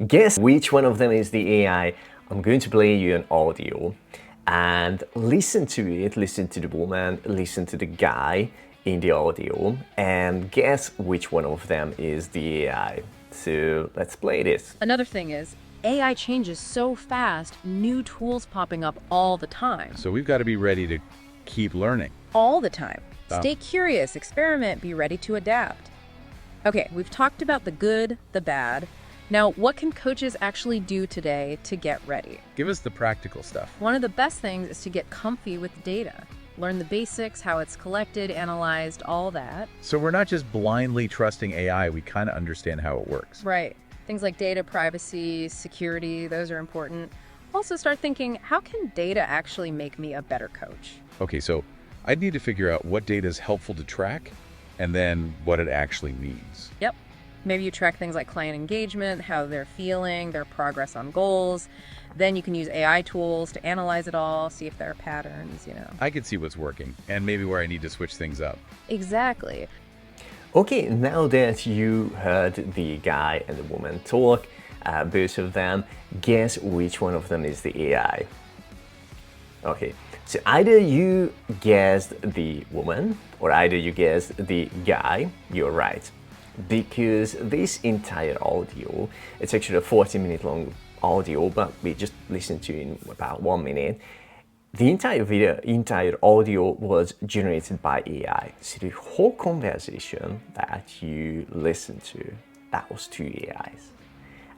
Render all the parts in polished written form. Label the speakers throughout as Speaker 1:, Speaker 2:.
Speaker 1: Guess which one of them is the AI? I'm going to play you an audio and listen to it, listen to the woman, listen to the guy in the audio, and guess which one of them is the AI. So let's play this.
Speaker 2: Another thing is, AI changes so fast, new tools popping up all the time.
Speaker 3: So we've got to be ready to keep learning.
Speaker 2: All the time.
Speaker 3: Oh.
Speaker 2: Stay curious, experiment, be ready to adapt. Okay, we've talked about the good, the bad. Now, what can coaches actually do today to get ready?
Speaker 3: Give us the practical stuff.
Speaker 2: One of the best things is to get comfy with data. Learn the basics, how it's collected, analyzed, all that.
Speaker 3: So we're not just blindly trusting AI, we kind of understand how it works.
Speaker 2: Right. Things like data privacy, security, those are important. Also start thinking, how can data actually make me a better coach?
Speaker 3: Okay, so I'd need to figure out what data is helpful to track and then what it actually means.
Speaker 2: Yep. Maybe you track things like client engagement, how they're feeling, their progress on goals. Then you can use AI tools to analyze it all, see if there are patterns,
Speaker 3: I could see what's working and maybe where I need to switch things up.
Speaker 2: Exactly.
Speaker 1: Okay, now that you heard the guy and the woman talk, both of them, guess which one of them is the AI? Okay, so either you guessed the woman or either you guessed the guy. You're right, because this entire audio, it's actually a 40-minute long audio, but we just listened to it in about 1 minute. The entire audio was generated by AI. So the whole conversation that you listened to, that was two AIs.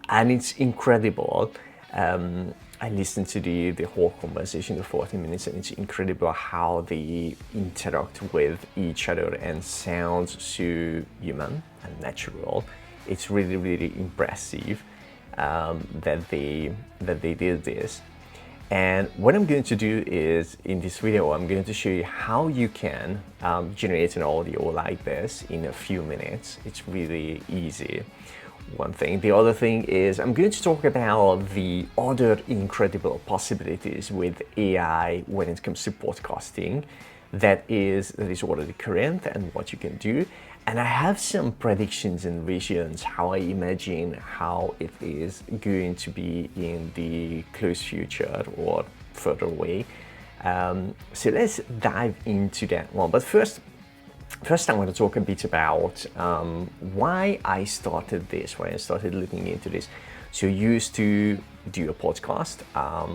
Speaker 1: And it's incredible. I listened to the whole conversation, the 40 minutes, and it's incredible how they interact with each other and sounds so human and natural. It's really, really impressive that they did this. And what I'm going to do is, in this video, I'm going to show you how you can generate an audio like this in a few minutes. It's really easy. One thing. The other thing is I'm going to talk about the other incredible possibilities with AI when it comes to podcasting that is already current and what you can do. And I have some predictions and visions how I imagine how it is going to be in the close future or further away. So let's dive into that one. But first I want to talk a bit about why I started this, why I started looking into this. So I used to do a podcast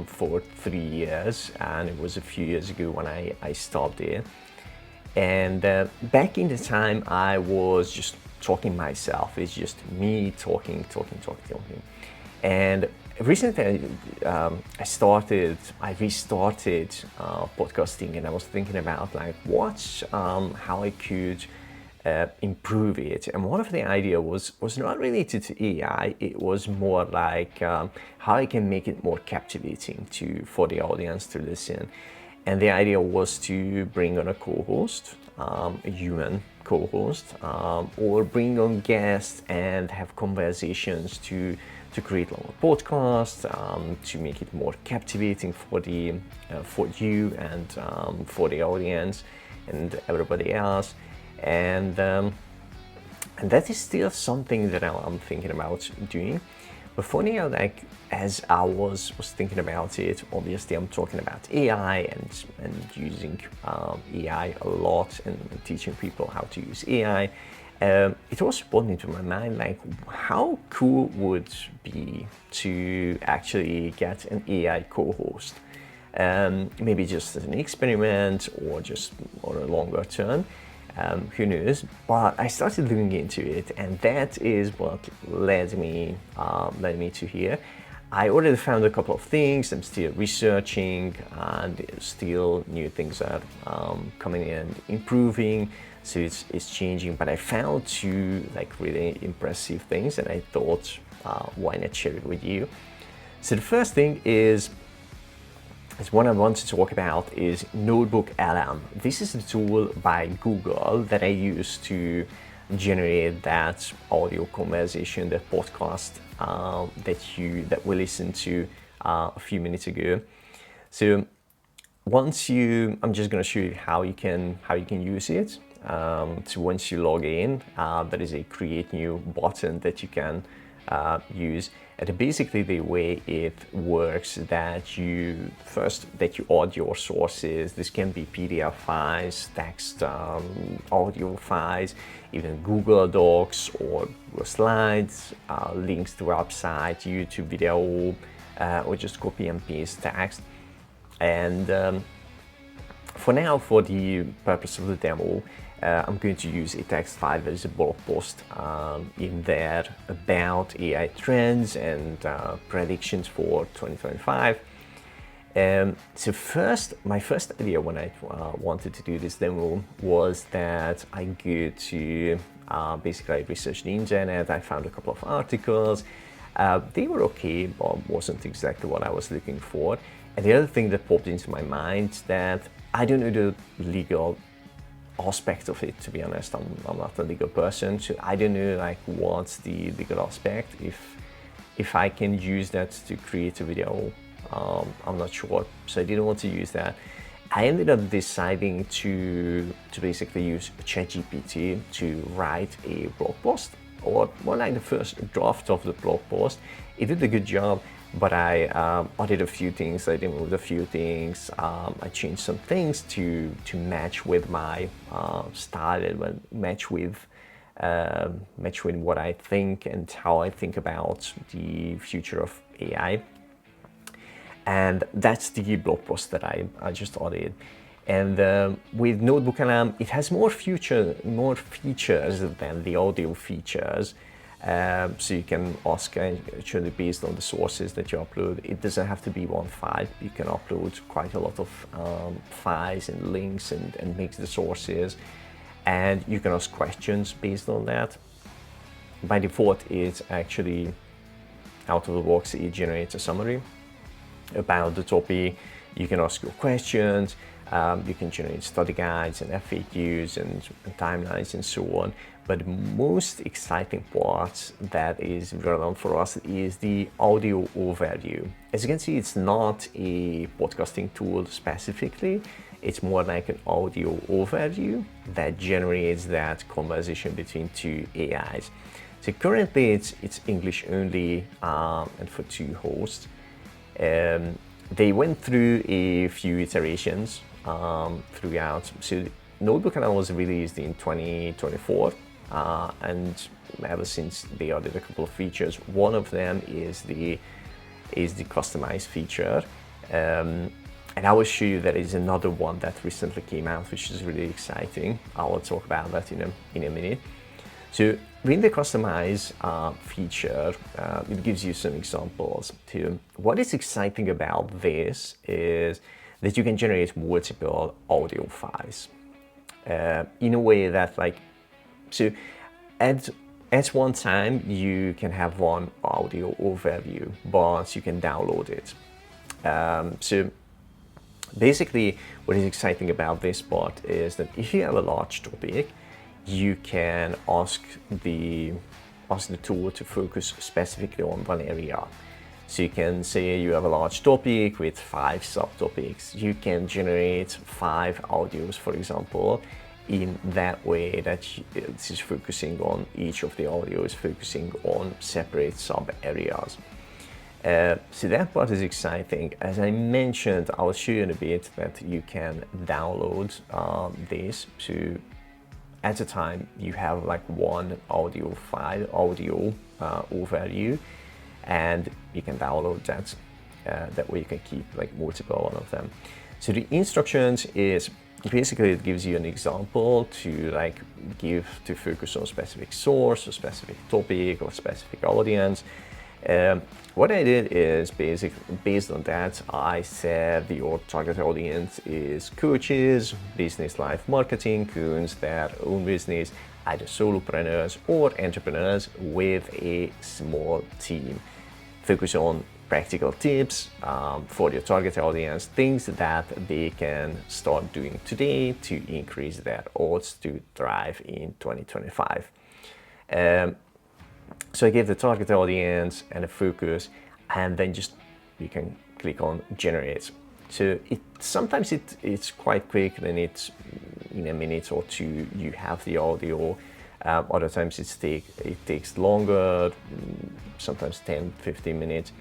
Speaker 1: for 3 years, and it was a few years ago when I stopped it. And back in the time, I was just talking myself. It's just me talking. And recently, I restarted podcasting, and I was thinking about like how I could improve it. And one of the idea was not related to AI. It was more like how I can make it more captivating for the audience to listen. And the idea was to bring on a co-host, a human co-host, or bring on guests and have conversations to create longer podcasts, to make it more captivating for you and for the audience and everybody else. And that is still something that I'm thinking about doing. But for now, like as I was thinking about it, obviously I'm talking about AI and using AI a lot and teaching people how to use AI. It also brought into my mind like how cool would be to actually get an AI co-host, maybe just as an experiment or a longer term. Who knows? But I started looking into it, and that is what led me to here. I already found a couple of things. I'm still researching, and still new things are coming in, improving. So it's changing. But I found two like really impressive things, and I thought, why not share it with you? So the first thing is what I want to talk about is NotebookLM. This is a tool by Google that I use to generate that audio conversation, that podcast that we listened to a few minutes ago. So I'm just going to show you how you can use it. So once you log in, there is a create new button that you can use. And basically the way it works that you add your sources. This can be PDF files, text, audio files, even Google Docs or slides, links to website, YouTube video, or just copy and paste text. And for now, for the purpose of the demo, I'm going to use a text file. There is a blog post in there about AI trends and predictions for 2025. So my first idea when I wanted to do this demo was that I go to basically I researched the internet. I found a couple of articles. They were okay, but wasn't exactly what I was looking for. And the other thing that popped into my mind that I don't know the legal aspect of it, to be honest. I'm not a legal person, so I don't know like what's the legal aspect. If I can use that to create a video, I'm not sure. So I didn't want to use that. I ended up deciding to basically use ChatGPT to write a blog post, or more like the first draft of the blog post. It did a good job, but I added a few things, I removed a few things, I changed some things to match with my style and match with what I think and how I think about the future of AI. And that's the blog post that I just added. And with NotebookLM, it has more features than the audio features. So you can ask actually based on the sources that you upload. It doesn't have to be one file. You can upload quite a lot of files and links and mix the sources. And you can ask questions based on that. By default, it's actually out of the box. It generates a summary about the topic. You can ask your questions. You can generate study guides and FAQs and timelines and so on. But the most exciting part that is relevant for us is the audio overview. As you can see, it's not a podcasting tool specifically. It's more like an audio overview that generates that conversation between two AIs. So currently it's English only and for two hosts. They went through a few iterations throughout. So NotebookLM was released in 2024, and ever since they added a couple of features. One of them is the customized feature, and I will show you there is another one that recently came out, which is really exciting. I will talk about that in a minute. So with the customize feature, it gives you some examples too. What is exciting about this is that you can generate multiple audio files in a way that so at one time you can have one audio overview, but you can download it. So basically what is exciting about this part is that if you have a large topic, you can ask the tool to focus specifically on one area. So you can say you have a large topic with 5 subtopics. You can generate 5 audios, for example, in that way that this is focusing on each of the audios, focusing on separate sub areas. So that part is exciting. As I mentioned, I'll show you in a bit that you can download this. So at a time you have like one audio file, audio overview, and you can download that. That way you can keep like multiple one of them. So the instructions is basically it gives you an example to focus on specific source, or specific topic, or specific audience. What I did is based on that, I said your target audience is coaches, business life marketing, who owns their own business, either solopreneurs or entrepreneurs with a small team. Focus on practical tips for your target audience, things that they can start doing today to increase their odds to thrive in 2025. So I gave the target audience and a focus, and then you can click on generate. So sometimes it's quite quick, then it's in a minute or two you have the audio Other times it takes longer, sometimes 10, 15 minutes.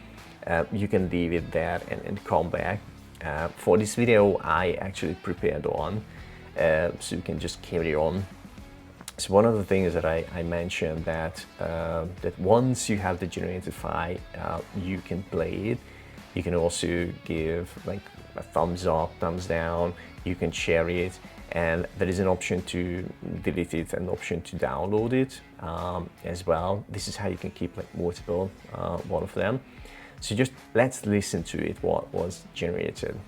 Speaker 1: You can leave it there and come back. For this video, I actually prepared one, so you can just carry on. So one of the things that I mentioned that once you have the generated file, you can play it. You can also give like a thumbs up, thumbs down. You can share it, and there is an option to delete it and option to download it as well. This is how you can keep like multiple one of them. So just let's listen to it, what was generated.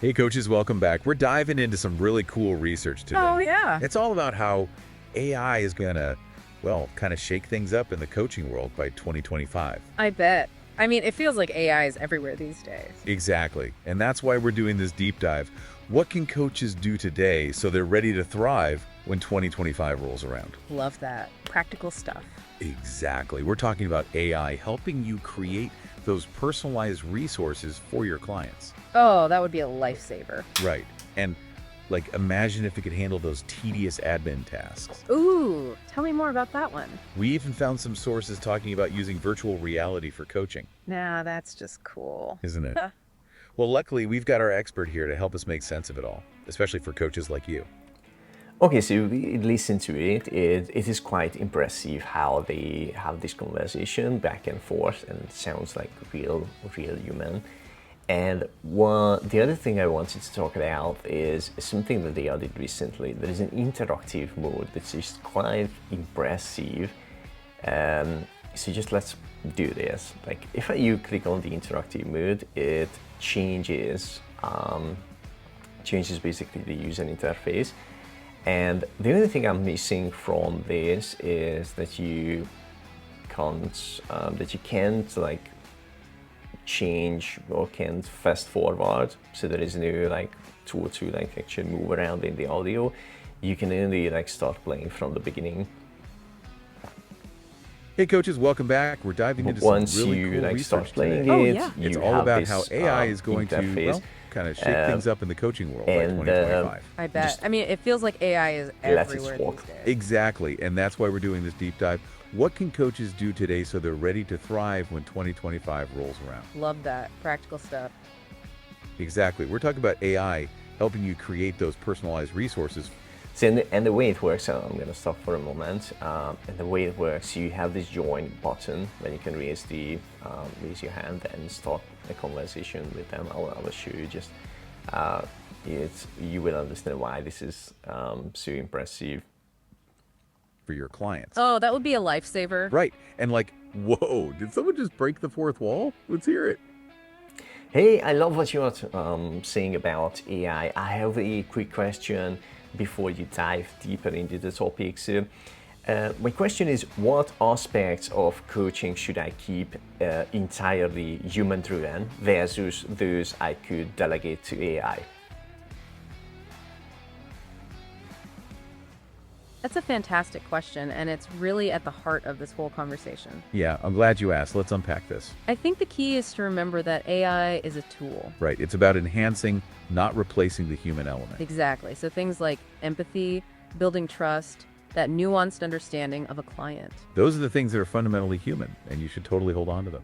Speaker 3: Hey coaches, welcome back. We're diving into some really cool research today.
Speaker 2: Oh, yeah.
Speaker 3: It's all about how AI is gonna, well, kind of shake things up in the coaching world by 2025.
Speaker 2: I bet. I mean, it feels like AI is everywhere these days.
Speaker 3: Exactly. And that's why we're doing this deep dive. What can coaches do today so they're ready to thrive when 2025 rolls around?
Speaker 2: Love that. Practical stuff.
Speaker 3: Exactly. We're talking about AI helping you create those personalized resources for your clients.
Speaker 2: Oh, that would be a lifesaver.
Speaker 3: Right. And like, imagine if it could handle those tedious admin tasks.
Speaker 2: Ooh, tell me more about that one.
Speaker 3: We even found some sources talking about using virtual reality for coaching.
Speaker 2: Nah, that's just cool.
Speaker 3: Isn't it? Well, luckily, we've got our expert here to help us make sense of it all, especially for coaches like you.
Speaker 1: Okay, so we listen to it. It is quite impressive how they have this conversation back and forth, and it sounds like real human. And the other thing I wanted to talk about is something that they added recently. There is an interactive mode that is quite impressive. So just let's do this. Like if you click on the interactive mode, it changes basically the user interface. And the only thing I'm missing from this is that you can't like change or can't fast forward. So there is no like tool to like actually move around in the audio. You can only like start playing from the beginning.
Speaker 3: Hey coaches, welcome back. We're diving into some really cool
Speaker 1: like
Speaker 3: research
Speaker 1: start playing
Speaker 3: today.
Speaker 1: it,
Speaker 2: yeah.
Speaker 3: It's
Speaker 1: you
Speaker 3: all
Speaker 1: have
Speaker 3: about
Speaker 1: this,
Speaker 3: how AI is going
Speaker 1: interface.
Speaker 3: to, well, kind of shake things up in the coaching world by
Speaker 1: and,
Speaker 3: 2025.
Speaker 2: I bet. I mean, it feels like AI is
Speaker 1: Let's
Speaker 2: everywhere
Speaker 1: walk.
Speaker 2: these days.
Speaker 3: Exactly, and that's why we're doing this deep dive. What can coaches do today so they're ready to thrive when 2025 rolls around?
Speaker 2: Love that. Practical stuff.
Speaker 3: Exactly. We're talking about AI helping you create those personalized resources.
Speaker 1: So and the way it works, I'm going to stop for a moment. And the way it works, you have this join button when you can raise your hand and start a conversation with them. I will show you just. You will understand why this is so impressive
Speaker 3: For your clients.
Speaker 2: Oh, that would be a lifesaver.
Speaker 3: Right. And like, whoa, did someone just break the fourth wall? Let's hear it.
Speaker 1: Hey, I love what you are saying about AI. I have a quick question before you dive deeper into the topic. So, my question is, what aspects of coaching should I keep entirely human-driven versus those I could delegate to AI?
Speaker 2: That's a fantastic question, and it's really at the heart of this whole conversation.
Speaker 3: Yeah, I'm glad you asked. Let's unpack this.
Speaker 2: I think the key is to remember that AI is a tool.
Speaker 3: Right. It's about enhancing, not replacing the human element.
Speaker 2: Exactly. So things like empathy, building trust, that nuanced understanding of a client.
Speaker 3: Those are the things that are fundamentally human, and you should totally hold on to them.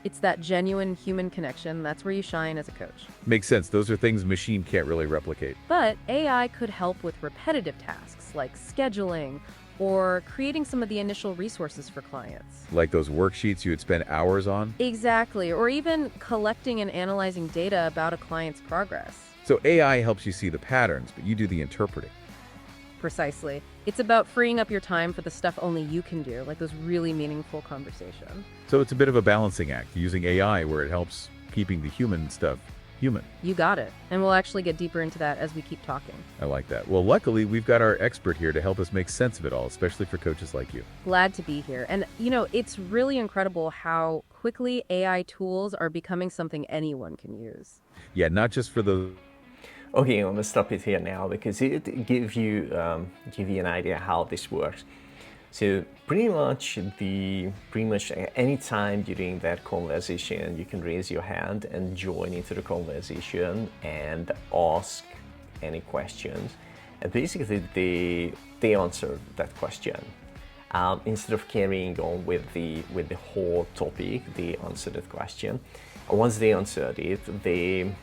Speaker 2: It's that genuine human connection. That's where you shine as a coach.
Speaker 3: Makes sense. Those are things machine can't really replicate.
Speaker 2: But AI could help with repetitive tasks like scheduling or creating some of the initial resources for clients.
Speaker 3: Like those worksheets you would spend hours on.
Speaker 2: Exactly. Or even collecting and analyzing data about a client's progress.
Speaker 3: So AI helps you see the patterns, but you do the interpreting.
Speaker 2: Precisely. It's about freeing up your time for the stuff only you can do, like those really meaningful conversations.
Speaker 3: So it's a bit of a balancing act, using AI where it helps keeping the human stuff human.
Speaker 2: You got it. And we'll actually get deeper into that as we keep talking.
Speaker 3: I like that. Well, luckily, we've got our expert here to help us make sense of it all, especially for coaches like you.
Speaker 2: Glad to be here. And, it's really incredible how quickly AI tools are becoming something anyone can use.
Speaker 3: Yeah, not just for the...
Speaker 1: Okay, I'm gonna stop it here now because it give you an idea how this works. So pretty much any time during that conversation, you can raise your hand and join into the conversation and ask any questions. And basically, they answer that question. instead of carrying on with the whole topic, they answered that question. And once they answered it, they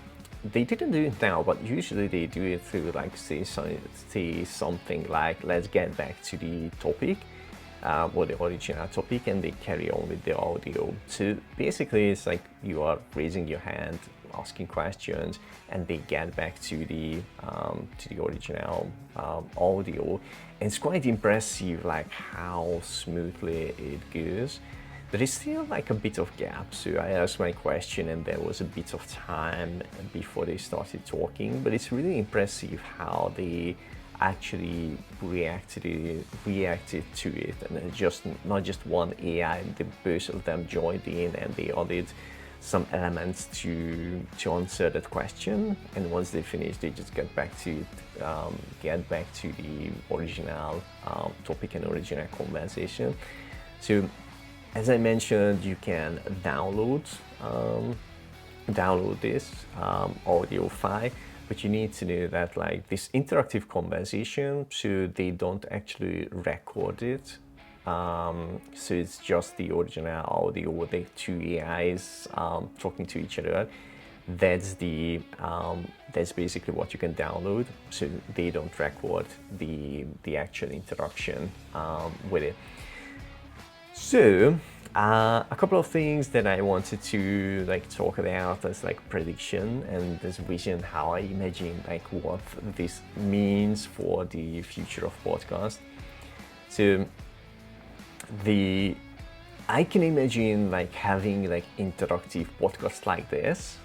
Speaker 1: didn't do it now, but usually they do it through like say something like, let's get back to the topic, or the original topic, and they carry on with the audio. So basically it's like you are raising your hand, asking questions, and they get back to the original audio. And it's quite impressive like how smoothly it goes. There is still like a bit of gap, so I asked my question and there was a bit of time before they started talking, but it's really impressive how they actually reacted to it, and just not just one AI, both of them joined in and they added some elements to answer that question, and once they finished they just get back to the original topic and original conversation. So as I mentioned, you can download this audio file, but you need to know that like this interactive conversation, so they don't actually record it. So it's just the original audio with the two AIs talking to each other. That's basically what you can download. So they don't record the actual interaction with it. So a couple of things that I wanted to like talk about as like prediction and this vision, how I imagine like what this means for the future of podcast. So I can imagine like having like interactive podcasts like this,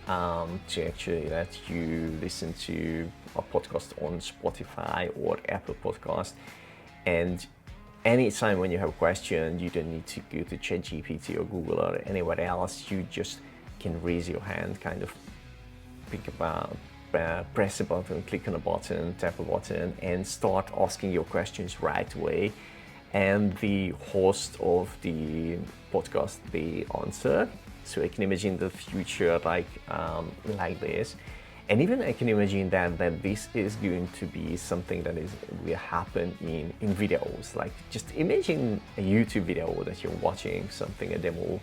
Speaker 1: to actually let you listen to a podcast on Spotify or Apple Podcast, and anytime when you have a question, you don't need to go to ChatGPT or Google or anywhere else. You just can raise your hand, kind of press a button, click on a button, tap a button, and start asking your questions right away. And the host of the podcast, they answer. So I can imagine the future like this. And even I can imagine that this is going to be something that will happen in videos. Like just imagine a YouTube video that you're watching, something, a demo,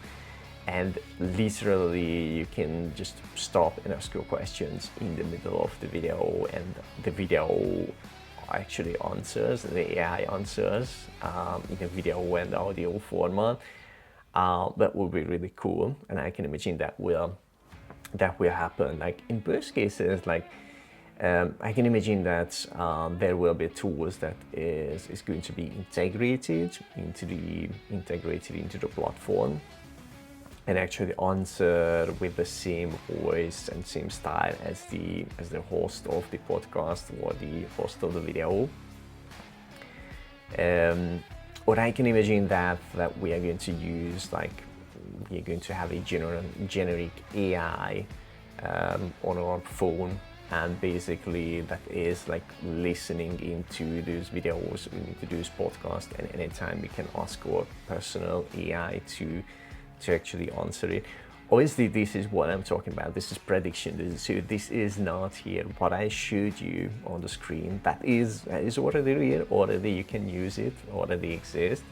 Speaker 1: and literally you can just stop and ask your questions in the middle of the video, and the video actually answers, the AI answers in a video and audio format. That would be really cool, and I can imagine that will happen. Like in both cases, like I can imagine that there will be tools that is going to be integrated into the platform, and actually answer with the same voice and same style as the host of the podcast or the host of the video. Or I can imagine that we are going to use we are going to have a generic AI on our phone, and basically that is like listening into those videos, into those podcasts, and anytime we can ask our personal AI to actually answer it. Obviously, this is what I'm talking about. This is prediction. This is not here. What I showed you on the screen, that is already real. Already you can use it. Already exists.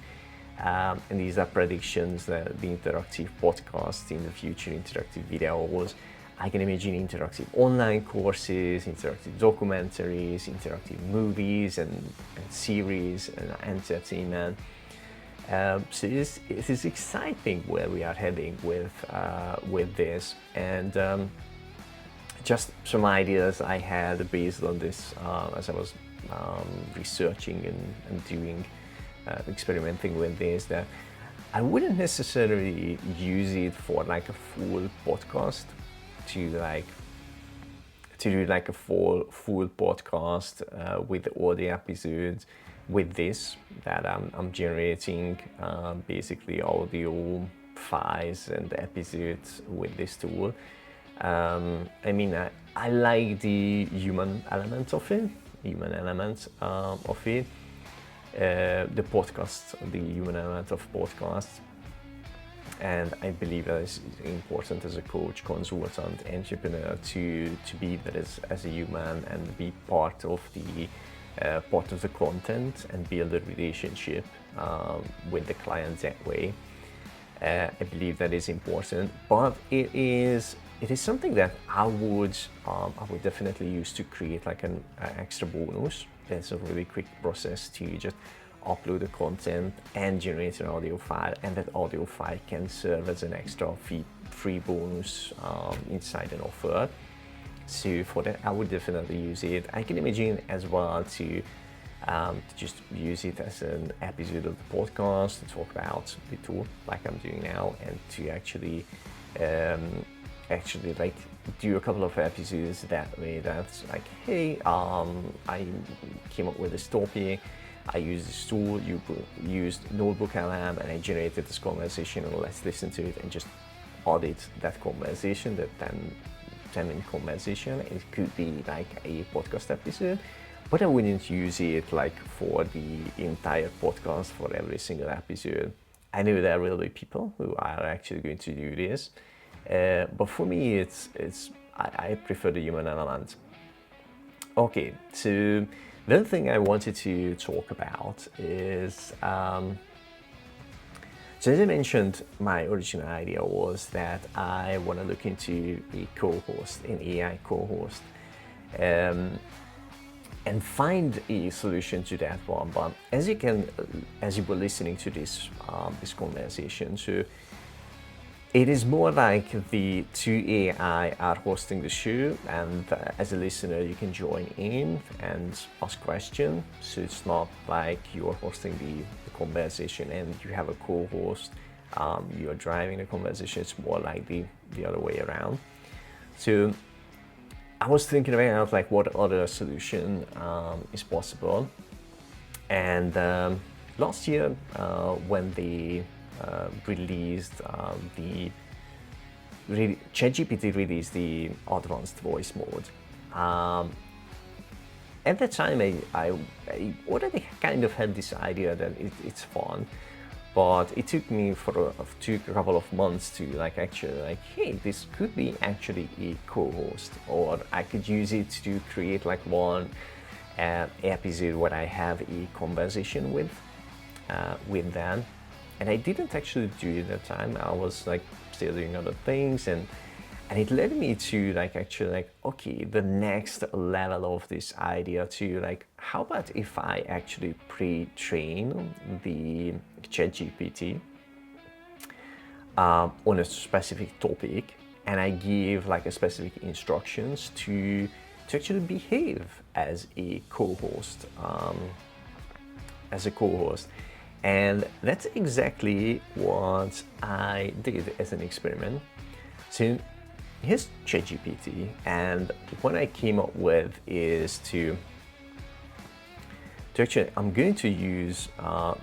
Speaker 1: And these are predictions that the interactive podcasts in the future, interactive videos. I can imagine interactive online courses, interactive documentaries, interactive movies and series and entertainment. So it is exciting where we are heading with this, and just some ideas I had based on this as I was researching and doing experimenting with this, that I wouldn't necessarily use it for like a full podcast to do like a full podcast with all the episodes with this that I'm generating, basically audio files and episodes with this tool. I mean, I like the human element of it, the podcast, the human element of podcasts. And I believe that it's important as a coach, consultant, entrepreneur to be there as a human and be part of part of the content and build a relationship with the client that way. I believe that is important, but it is something that I would definitely use to create like an extra bonus. It's a really quick process to just upload the content and generate an audio file, and that audio file can serve as an extra free bonus inside an offer. So for that, I would definitely use it. I can imagine as well to just use it as an episode of the podcast to talk about the tool like I'm doing now, and to actually like do a couple of episodes that way. That's like, hey, I came up with this topic, I used this tool, you used NotebookLM, and I generated this conversation, and let's listen to it and just audit that conversation, that 10-minute conversation. It could be like a podcast episode, but I wouldn't use it like for the entire podcast for every single episode. I know there will be people who are actually going to do this, but for me, I prefer the human element. Okay, so the other thing I wanted to talk about is, so as I mentioned, my original idea was that I want to look into a co-host, an AI co-host, and find a solution to that one. But as you were listening to this conversation, so it is more like the two AI are hosting the show, and as a listener you can join in and ask questions. So it's not like you're hosting the conversation and you have a co-host, you're driving the conversation. It's more like the other way around. So I was thinking about like what other solution is possible, and last year when they released ChatGPT released the advanced voice mode. At that time, I already kind of had this idea that it's fun, but it took me a couple of months to like actually like, hey, this could be actually a co-host, or I could use it to create like one episode where I have a conversation with them. And I didn't actually do it at the time. I was like still doing other things, and it led me to like actually like, okay, the next level of this idea to like, how about if I actually pre-train the ChatGPT on a specific topic, and I give like a specific instructions to actually behave as a co-host, And that's exactly what I did as an experiment. So here's ChatGPT, and what I came up with is to actually, I'm going to use,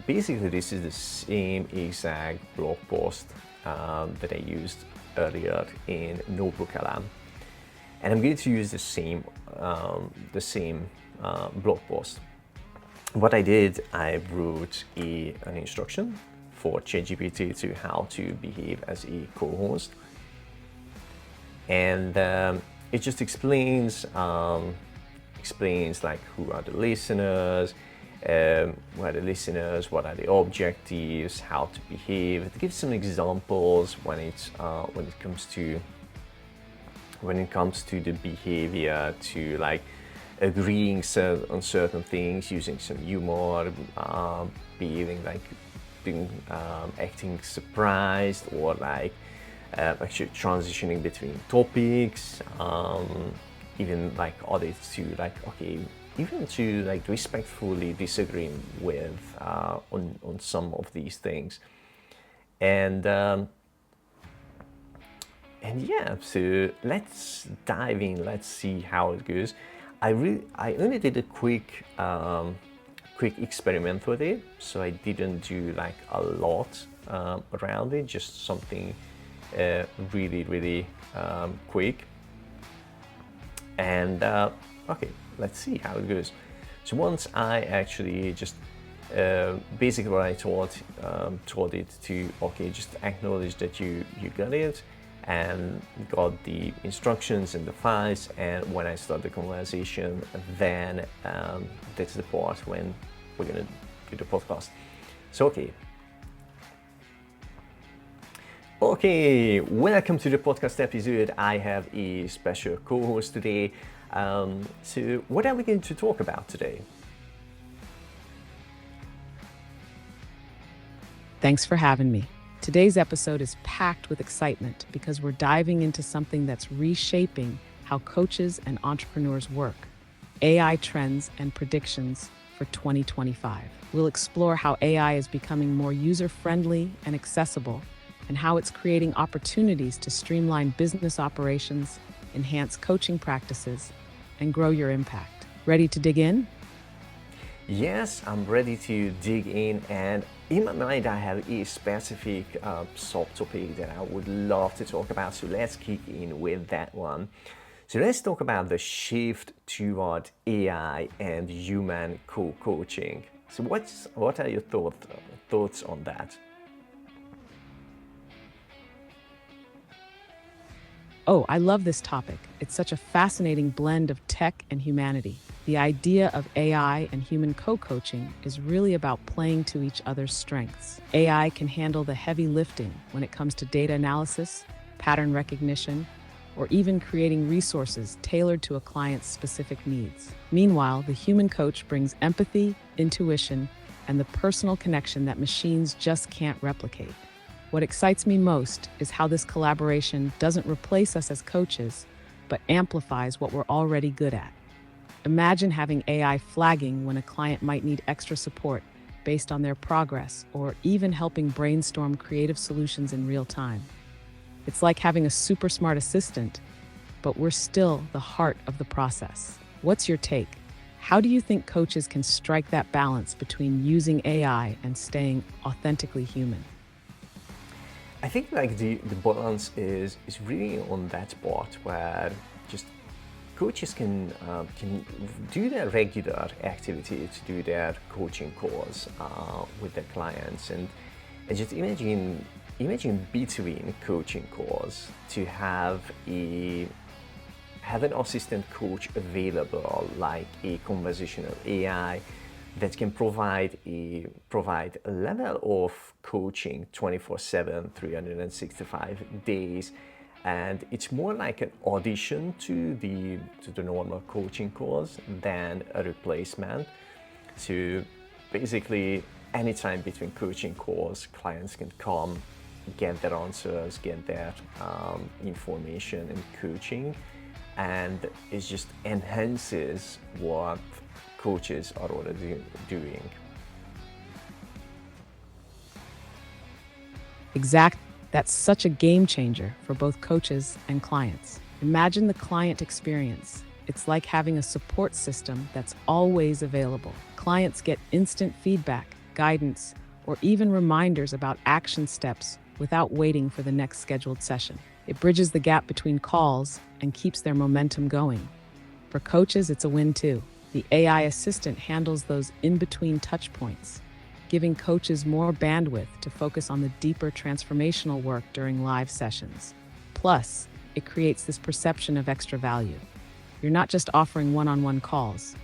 Speaker 1: basically this is the same exact blog post that I used earlier in NotebookLM. And I'm going to use the same blog post. What I did, I wrote an instruction for ChatGPT to how to behave as a co-host, and it just explains like who are the listeners, what are the objectives, how to behave. It gives some examples when it comes to the behavior, to like agreeing on certain things, using some humor, behaving like acting surprised, or like actually transitioning between topics, even like audits to like, okay, even to like respectfully disagreeing with on some of these things. And yeah, so let's dive in, let's see how it goes. I only did a quick experiment with it, so I didn't do like a lot around it, just something really quick. And okay, let's see how it goes. So once I actually just basically what I told it to, okay, just acknowledge that you got it, and got the instructions and the files. And when I start the conversation, then that's the part when we're gonna do the podcast. So okay, welcome to the podcast episode. I have a special co-host today. So what are we going to talk about today?
Speaker 4: Thanks for having me. Today's episode is packed with excitement because we're diving into something that's reshaping how coaches and entrepreneurs work: AI trends and predictions for 2025. We'll explore how AI is becoming more user-friendly and accessible, and how it's creating opportunities to streamline business operations, enhance coaching practices, and grow your impact. Ready to dig in?
Speaker 1: Yes, I'm ready to dig in, and in my mind I have a specific subtopic that I would love to talk about, so let's kick in with that one. So let's talk about the shift toward AI and human co-coaching. So what are your thoughts on that?
Speaker 4: Oh, I love this topic. It's such a fascinating blend of tech and humanity. The idea of AI and human co-coaching is really about playing to each other's strengths. AI can handle the heavy lifting when it comes to data analysis, pattern recognition, or even creating resources tailored to a client's specific needs. Meanwhile, the human coach brings empathy, intuition, and the personal connection that machines just can't replicate. What excites me most is how this collaboration doesn't replace us as coaches, but amplifies what we're already good at. Imagine having AI flagging when a client might need extra support based on their progress, or even helping brainstorm creative solutions in real time. It's like having a super smart assistant, but we're still the heart of the process. What's your take? How do you think coaches can strike that balance between using AI and staying authentically human?
Speaker 1: I think like the balance is really on that part where just coaches can do their regular activity to do their coaching calls with their clients, and just imagine between coaching calls to have an assistant coach available, like a conversational AI that can provide a level of coaching 24/7, 365 days, and it's more like an addition to the normal coaching calls than a replacement. So basically, anytime between coaching calls, clients can come, get their answers, get their information and coaching, and it just enhances what coaches are already doing.
Speaker 4: Exactly. That's such a game changer for both coaches and clients. Imagine the client experience. It's like having a support system that's always available. Clients get instant feedback, guidance, or even reminders about action steps without waiting for the next scheduled session. It bridges the gap between calls and keeps their momentum going. For coaches, it's a win too. The AI assistant handles those in-between touch points, giving coaches more bandwidth to focus on the deeper transformational work during live sessions. Plus, it creates this perception of extra value. You're not just offering one-on-one calls,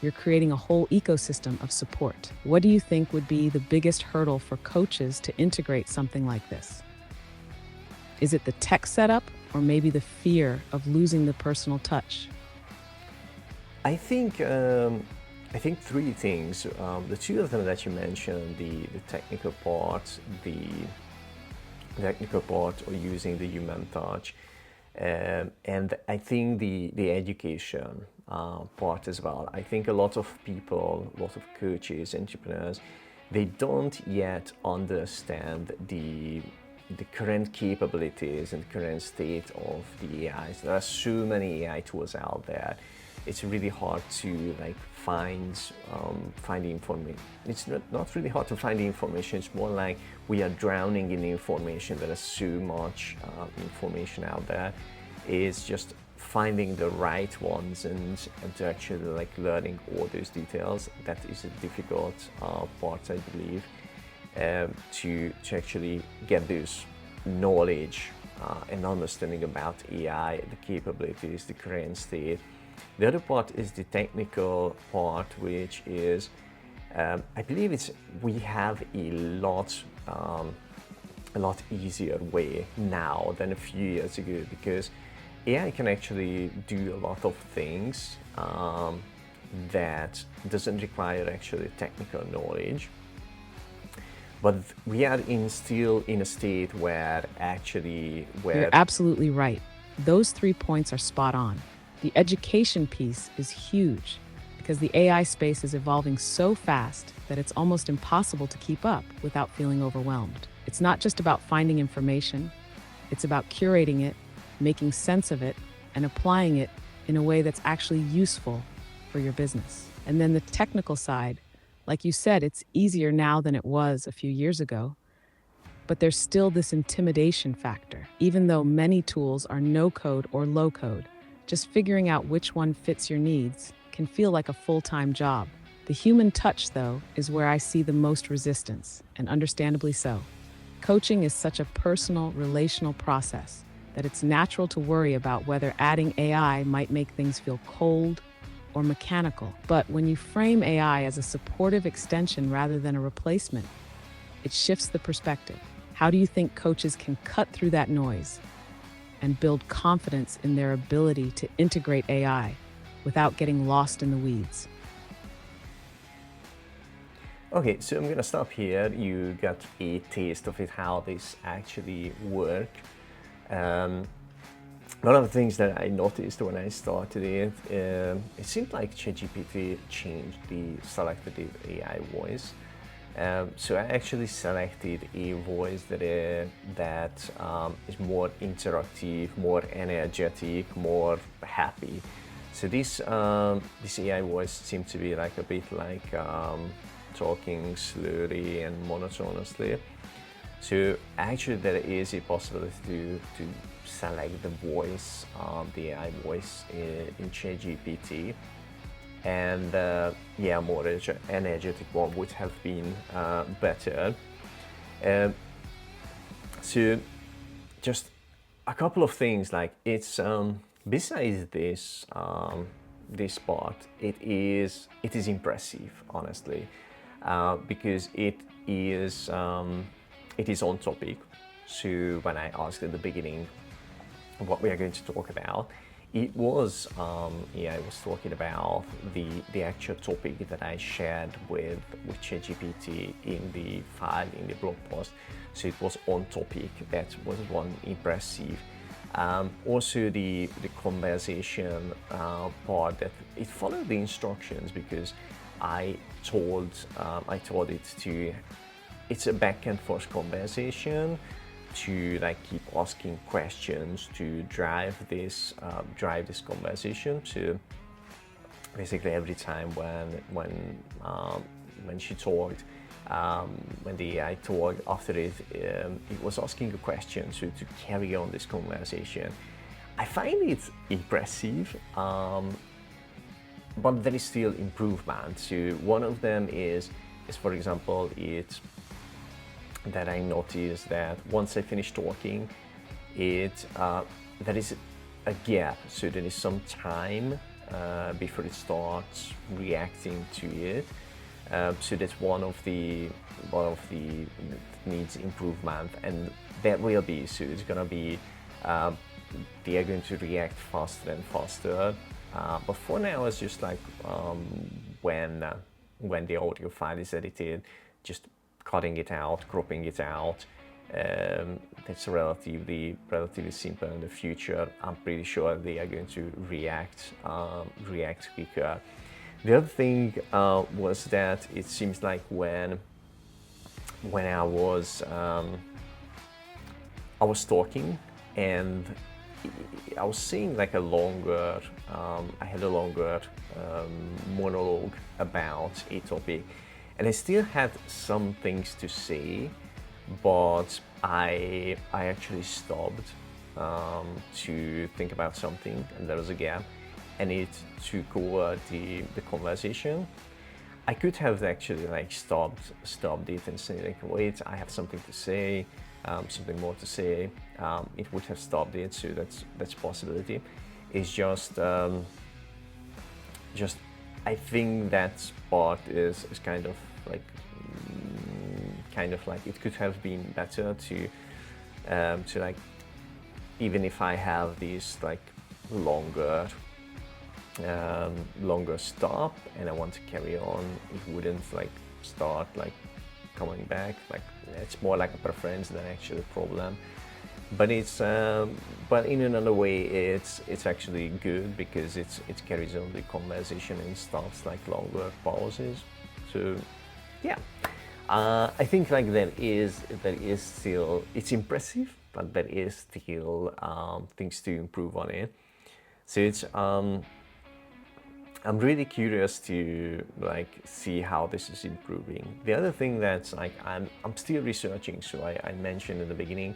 Speaker 4: you're creating a whole ecosystem of support. What do you think would be the biggest hurdle for coaches to integrate something like this? Is it the tech setup, or maybe the fear of losing the personal touch?
Speaker 1: I think three things. The two of them that you mentioned, the technical part, or using the human touch, and I think the education part as well. I think a lot of people, a lot of coaches, entrepreneurs, they don't yet understand the current capabilities and current state of the AIs. There are so many AI tools out there. It's really hard to find the information. It's not really hard to find the information. It's more like we are drowning in the information. There is so much information out there. It's just finding the right ones and to actually learning all those details. That is a difficult part, I believe, to actually get this knowledge an understanding about AI, the capabilities, the current state. The other part is the technical part, which is, I believe we have a lot easier way now than a few years ago, because AI can actually do a lot of things that doesn't require actually technical knowledge. But we are still in a state where
Speaker 4: You're absolutely right. Those 3 points are spot on. The education piece is huge because the AI space is evolving so fast that it's almost impossible to keep up without feeling overwhelmed. It's not just about finding information, it's about curating it, making sense of it, and applying it in a way that's actually useful for your business. And then the technical side, like you said, it's easier now than it was a few years ago, but there's still this intimidation factor. Even though many tools are no code or low code, just figuring out which one fits your needs can feel like a full-time job. The human touch, though, is where I see the most resistance, and understandably so. Coaching is such a personal, relational process that it's natural to worry about whether adding AI might make things feel cold or mechanical. But when you frame AI as a supportive extension rather than a replacement, it shifts the perspective. How do you think coaches can cut through that noise and build confidence in their ability to integrate AI without getting lost in the weeds?
Speaker 1: Okay, so I'm gonna stop here. You got a taste of it, how this actually work. One of the things that I noticed when I started it seemed like ChatGPT selected the AI voice. So I actually selected a voice that is more interactive, more energetic, more happy. So this AI voice seemed to be like a bit like talking slowly and monotonously. So actually there is a possibility to select the voice, the AI voice in ChatGPT, and yeah, more energetic one would have been better. So just a couple of things, like it's besides this part, it is impressive, honestly, because it is on topic. So when I asked at the beginning what we are going to talk about, it was I was talking about the actual topic that I shared with ChatGPT in the file, in the blog post. So it was on topic. That was one impressive. Also the conversation part, that it followed the instructions, because I told it to, it's a back and forth conversation, to like keep asking questions to drive this conversation. So basically every time when she talked, when the AI talked after it was asking a question, so to carry on this conversation. I find it impressive, but there is still improvement. So one of them is for example, that I noticed that once I finish talking, there is a gap, so there is some time before it starts reacting to it. So that's one of the needs improvement, and that will be, so it's gonna be they are going to react faster and faster. But for now, it's just like when the audio file is edited, just cutting it out, cropping it out. That's relatively simple. In the future, I'm pretty sure they are going to react quicker. The other thing was that it seems like when I was talking, and I was saying like I had a longer monologue about a topic, and I still had some things to say, but I actually stopped to think about something, and there was a gap, and it took over the conversation. I could have actually like stopped it and say like, wait, I have something to say, something more to say, it would have stopped it. So that's a possibility. It's just I think that part is kind of like it could have been better to like, even if I have these like longer stop and I want to carry on, it wouldn't like start like coming back. Like, it's more like a preference than actually a problem. But it's but in another way, it's actually good because it carries on the conversation and stops like longer pauses. So yeah, I think like there is still, it's impressive, but there is still things to improve on it. So it's I'm really curious to like see how this is improving. The other thing that's like I'm still researching. So I mentioned in the beginning,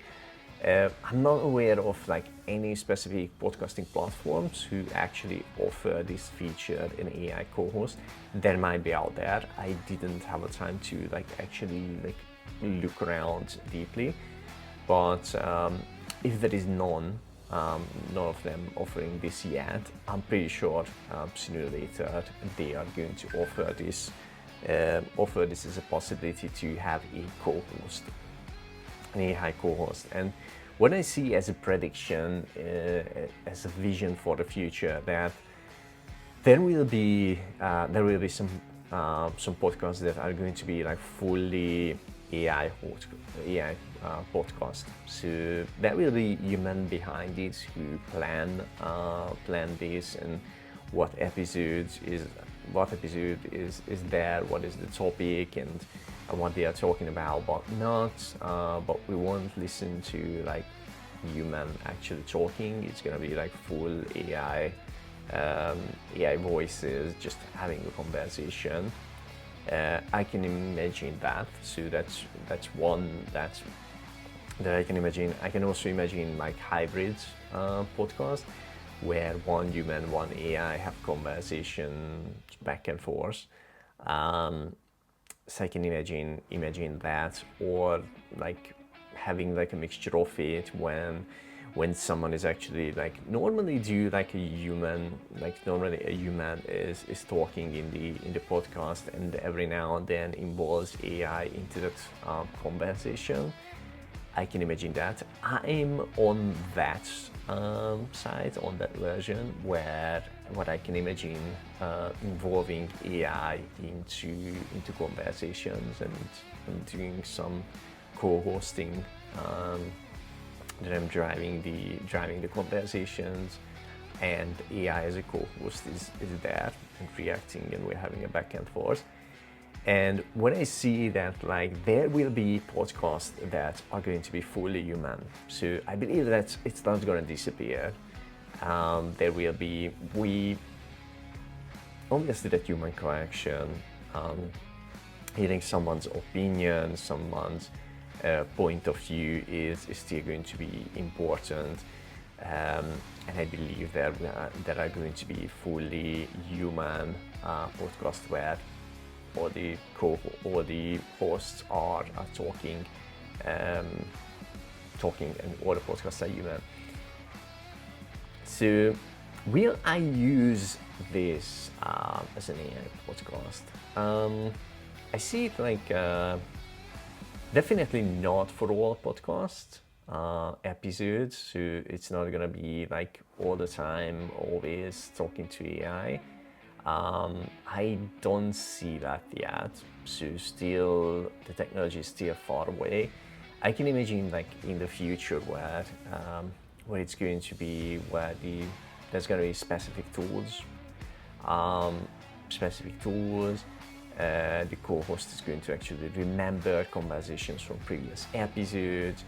Speaker 1: I'm not aware of like any specific podcasting platforms who actually offer this feature in AI co-host. There might be out there. I didn't have a time to like actually like look around deeply, but if there is none of them offering this yet, I'm pretty sure sooner or later they are going to offer this as a possibility to have a co-host, an AI co-host. And what I see as a prediction, as a vision for the future, that there will be some podcasts that are going to be like fully AI podcast. So there will be human behind it who plan this, and what episode is there, what is the topic, and what they are talking about, but not. But we won't listen to like human actually talking. It's gonna be like full AI voices just having a conversation. I can imagine that. So that's one that I can imagine. I can also imagine like hybrid podcast where one human, one AI have conversation back and forth. So I can imagine that, or like having like a mixture of it when someone is actually like normally a human is talking in the podcast, and every now and then involves AI into that conversation. I can imagine that. I'm on that side, on that version, where what I can imagine involving AI into conversations and doing some co-hosting. That I'm driving the conversations, and AI as a co-host is there and reacting, and we're having a back and forth. And when I see that like there will be podcasts that are going to be fully human, so I believe that it's not going to disappear. There will be, obviously that human connection, hearing someone's opinion, someone's point of view is still going to be important. And I believe there are going to be fully human podcasts where all the hosts are talking, and all the podcasts are human. So will I use this as an AI podcast? I see it like definitely not for all podcast episodes. So it's not gonna be like all the time, always talking to AI. I don't see that yet. So still, the technology is still far away. I can imagine like in the future where it's going to be there's going to be specific tools. The co-host is going to actually remember conversations from previous episodes.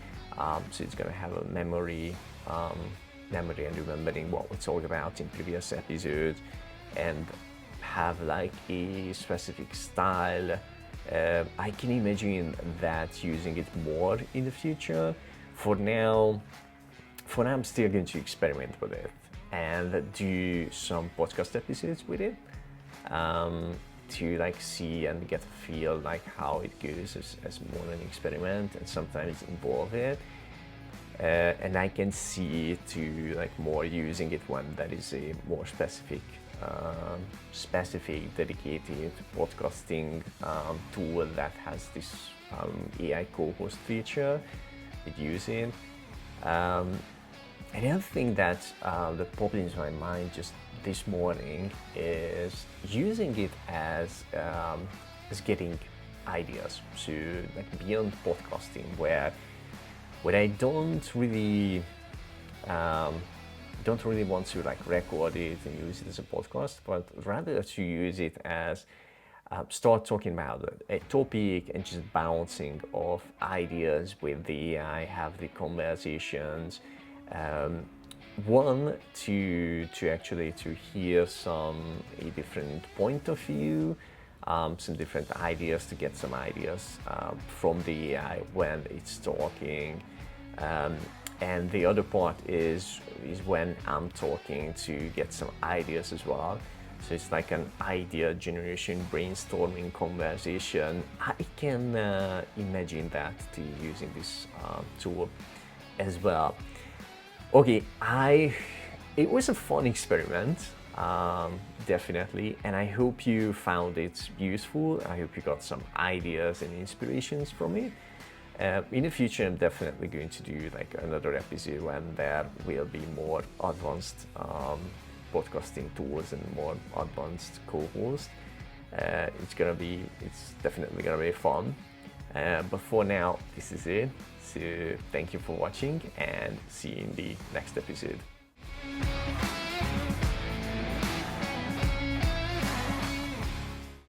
Speaker 1: So it's going to have a memory and remembering what we talked about in previous episodes, and have like a specific style. I can imagine that using it more in the future. For now, I'm still going to experiment with it and do some podcast episodes with it. to like see and get a feel like how it goes as more an experiment, and sometimes involve it. And I can see to like more using it when that is a more specific, dedicated podcasting tool that has this AI co-host feature. It using. And the other thing that popped into my mind just this morning is using it as getting ideas. So like beyond podcasting, where I don't really want to like record it and use it as a podcast, but rather to use it as start talking about a topic and just bouncing off ideas with the AI, have the conversations. One, to actually to hear a different point of view, some different ideas, to get some ideas from the AI when it's talking. And the other part is when I'm talking, to get some ideas as well. So it's like an idea generation, brainstorming conversation. I can imagine that to using this tool as well. Okay, it was a fun experiment, definitely, and I hope you found it useful. I hope you got some ideas and inspirations from it. In the future, I'm definitely going to do like another episode when there will be more advanced podcasting tools and more advanced co-hosts. It's definitely gonna be fun. But for now, this is it. So thank you for watching, and see you in the next episode.